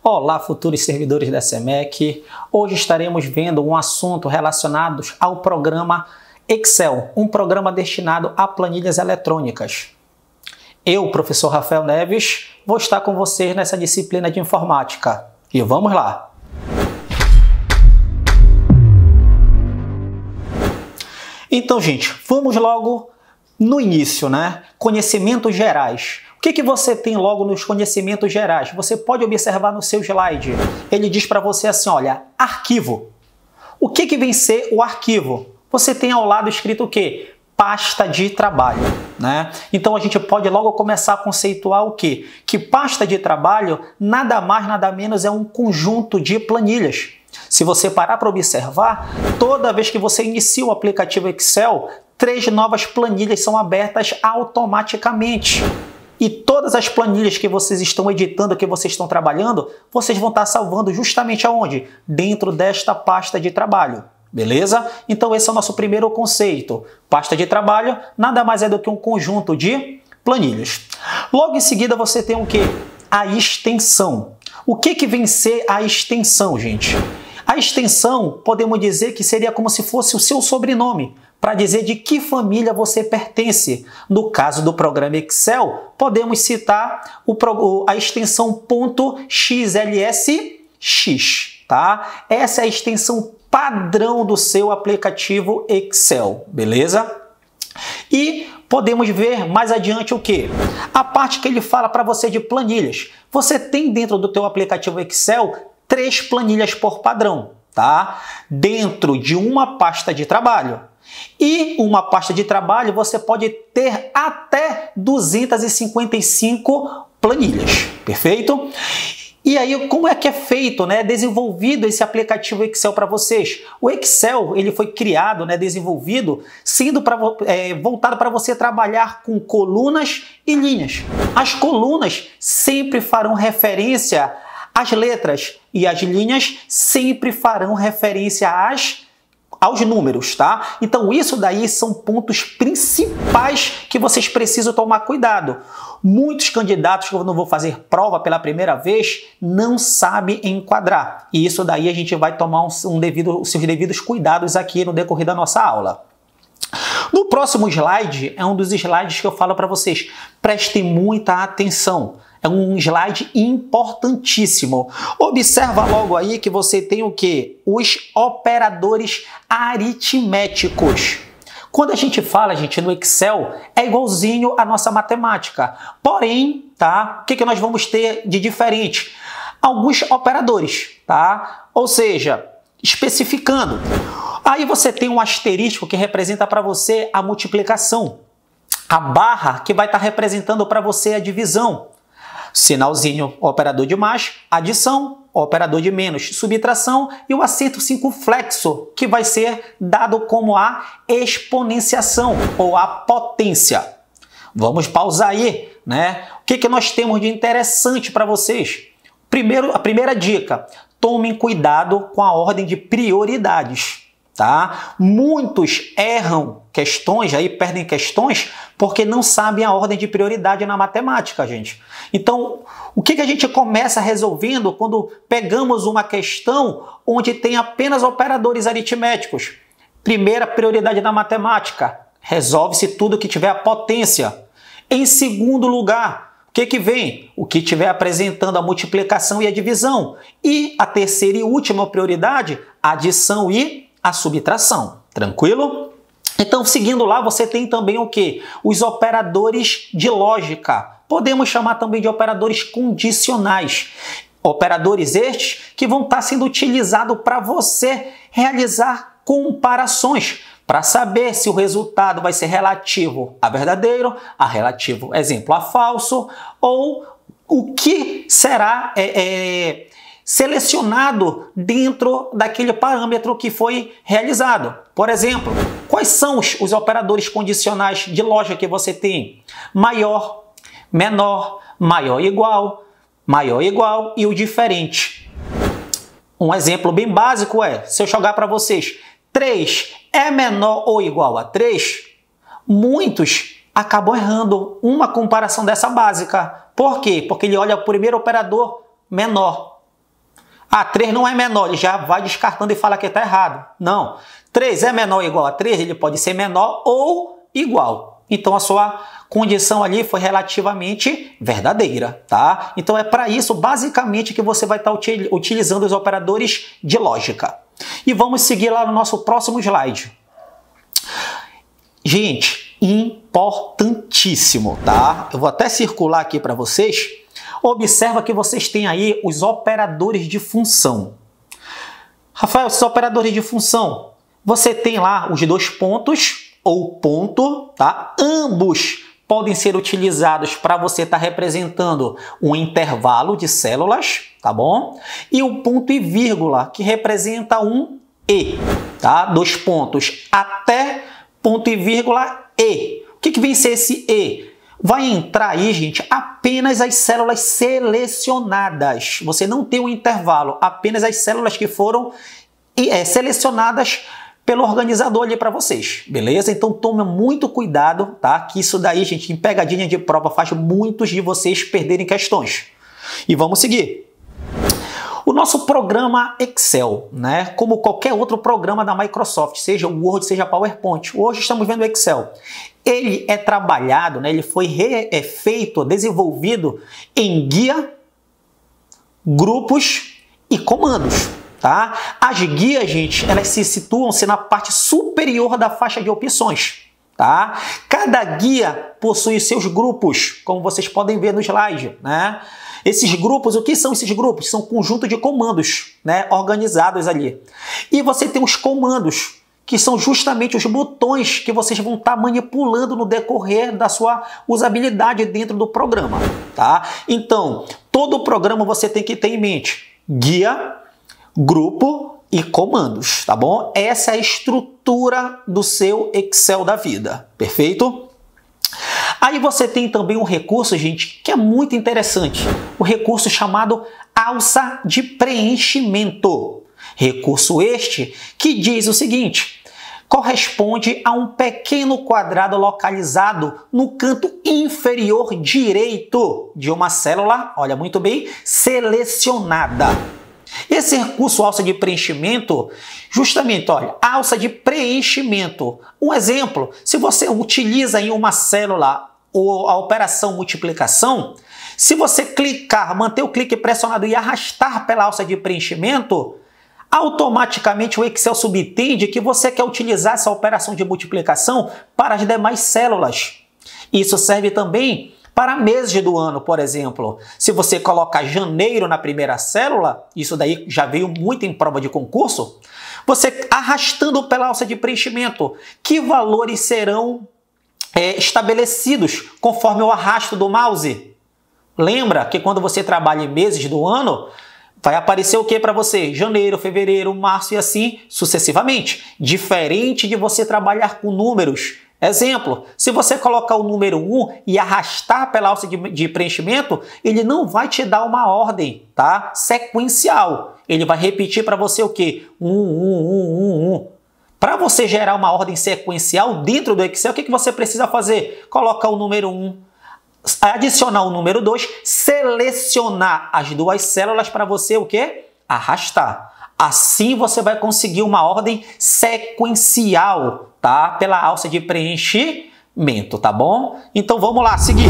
Olá, futuros servidores da SEMEC. Hoje estaremos vendo um assunto relacionado ao programa Excel, um programa destinado a planilhas eletrônicas. Eu, professor Rafael Neves, vou estar com vocês nessa disciplina de informática. E vamos lá! Então, gente, vamos logo no início, né? Conhecimentos gerais. O que você tem logo nos conhecimentos gerais? Você pode observar no seu slide. Ele diz para você assim, olha, arquivo. O que vem ser o arquivo? Você tem ao lado escrito o quê? Pasta de trabalho, né? Então a gente pode logo começar a conceituar o quê? Que pasta de trabalho nada mais, nada menos é um conjunto de planilhas. Se você parar para observar, toda vez que você inicia o aplicativo Excel, 3 novas planilhas são abertas automaticamente. E todas as planilhas que vocês estão editando, que vocês estão trabalhando, vocês vão estar salvando justamente aonde? Dentro desta pasta de trabalho. Beleza? Então esse é o nosso primeiro conceito. Pasta de trabalho nada mais é do que um conjunto de planilhas. Logo em seguida você tem o quê? A extensão. O que vem ser a extensão, gente? A extensão, podemos dizer que seria como se fosse o seu sobrenome, para dizer de que família você pertence. No caso do programa Excel, podemos citar a extensão .xlsx, tá? Essa é a extensão padrão do seu aplicativo Excel, beleza? E podemos ver mais adiante o que? A parte que ele fala para você de planilhas. Você tem dentro do teu aplicativo Excel 3 planilhas por padrão, tá? Dentro de uma pasta de trabalho. E uma pasta de trabalho você pode ter até 255 planilhas, perfeito? E aí, como é que é feito, né? Desenvolvido esse aplicativo Excel para vocês? O Excel, ele foi criado, né, desenvolvido, sendo voltado para você trabalhar com colunas e linhas. As colunas sempre farão referência às letras e as linhas sempre farão referência aos números, tá? Então isso daí são pontos principais que vocês precisam tomar cuidado. Muitos candidatos que eu não vou fazer prova pela primeira vez não sabem enquadrar. E isso daí a gente vai tomar os seus devidos cuidados aqui no decorrer da nossa aula. No próximo slide, é um dos slides que eu falo para vocês. Prestem muita atenção. É um slide importantíssimo. Observa logo aí que você tem o quê? Os operadores aritméticos. Quando a gente fala, gente, no Excel, é igualzinho à nossa matemática. Porém, tá? O que nós vamos ter de diferente? Alguns operadores, tá? Ou seja, especificando. Aí você tem um asterisco que representa para você a multiplicação. A barra que vai estar representando para você a divisão. Sinalzinho, operador de mais, adição, operador de menos, subtração e o acento circunflexo, que vai ser dado como a exponenciação ou a potência. Vamos pausar aí, né? O que nós temos de interessante para vocês? A primeira dica, tomem cuidado com a ordem de prioridades. Tá? Muitos erram questões, aí perdem questões porque não sabem a ordem de prioridade na matemática, gente. Então, o que a gente começa resolvendo quando pegamos uma questão onde tem apenas operadores aritméticos? Primeira prioridade na matemática, resolve-se tudo que tiver a potência. Em segundo lugar, o que vem? O que estiver apresentando a multiplicação e a divisão. E a terceira e última prioridade, a adição e a subtração. Tranquilo? Então, seguindo lá, você tem também o quê? Os operadores de lógica. Podemos chamar também de operadores condicionais. Operadores estes que vão estar sendo utilizados para você realizar comparações, para saber se o resultado vai ser relativo a verdadeiro, a relativo, exemplo, a falso, ou o que será selecionado dentro daquele parâmetro que foi realizado. Por exemplo, quais são os operadores condicionais de lógica que você tem? Maior, menor, maior igual e o diferente. Um exemplo bem básico é, se eu jogar para vocês, 3 é menor ou igual a 3, muitos acabam errando uma comparação dessa básica. Por quê? Porque ele olha o primeiro operador menor. Ah, 3 não é menor, ele já vai descartando e fala que está errado. Não. 3 é menor ou igual a 3, ele pode ser menor ou igual. Então a sua condição ali foi relativamente verdadeira, tá? Então é para isso, basicamente, que você vai estar utilizando os operadores de lógica. E vamos seguir lá no nosso próximo slide. Gente, importantíssimo, tá? Eu vou até circular aqui para vocês. Observa que vocês têm aí os operadores de função. Rafael, esses operadores de função, você tem lá os dois pontos ou ponto, tá? Ambos podem ser utilizados para você estar representando um intervalo de células, tá bom? E o ponto e vírgula, que representa um E, tá? Dois pontos até ponto e vírgula E. O que vem ser esse E? Vai entrar aí, gente, apenas as células selecionadas. Você não tem um intervalo, apenas as células que foram selecionadas pelo organizador ali para vocês, beleza? Então tome muito cuidado, tá? Que isso daí, gente, em pegadinha de prova faz muitos de vocês perderem questões. E vamos seguir. O nosso programa Excel, né? Como qualquer outro programa da Microsoft, seja o Word, seja PowerPoint. Hoje estamos vendo o Excel. Ele é trabalhado, né? Ele foi feito, desenvolvido em guia, grupos e comandos. Tá? As guias, gente, elas se situam-se na parte superior da faixa de opções. Tá? Cada guia possui seus grupos, como vocês podem ver no slide. Né? Esses grupos, o que são esses grupos? São um conjunto de comandos, né, organizados ali. E você tem os comandos, que são justamente os botões que vocês vão estar manipulando no decorrer da sua usabilidade dentro do programa. Tá? Então, todo o programa você tem que ter em mente guia, grupo e comandos, tá bom? Essa é a estrutura do seu Excel da vida, perfeito? Aí você tem também um recurso, gente, que é muito interessante, o recurso chamado alça de preenchimento. Recurso este que diz o seguinte: corresponde a um pequeno quadrado localizado no canto inferior direito de uma célula, olha muito bem, selecionada. Esse recurso alça de preenchimento, justamente, olha, alça de preenchimento. Um exemplo, se você utiliza em uma célula a operação multiplicação, se você clicar, manter o clique pressionado e arrastar pela alça de preenchimento, automaticamente o Excel subentende que você quer utilizar essa operação de multiplicação para as demais células. Isso serve também para meses do ano, por exemplo. Se você colocar janeiro na primeira célula, isso daí já veio muito em prova de concurso, você arrastando pela alça de preenchimento, que valores serão estabelecidos conforme o arrasto do mouse? Lembra que quando você trabalha em meses do ano, vai aparecer o que para você? Janeiro, fevereiro, março e assim sucessivamente. Diferente de você trabalhar com números. Exemplo, se você colocar o número 1 e arrastar pela alça de preenchimento, ele não vai te dar uma ordem, tá? Sequencial. Ele vai repetir para você o quê? 1, 1, 1, 1, 1. Para você gerar uma ordem sequencial dentro do Excel, o que você precisa fazer? Colocar o número 1, adicionar o número 2, selecionar as duas células para você o quê? Arrastar. Assim você vai conseguir uma ordem sequencial, tá? Pela alça de preenchimento, tá bom? Então vamos lá, seguir.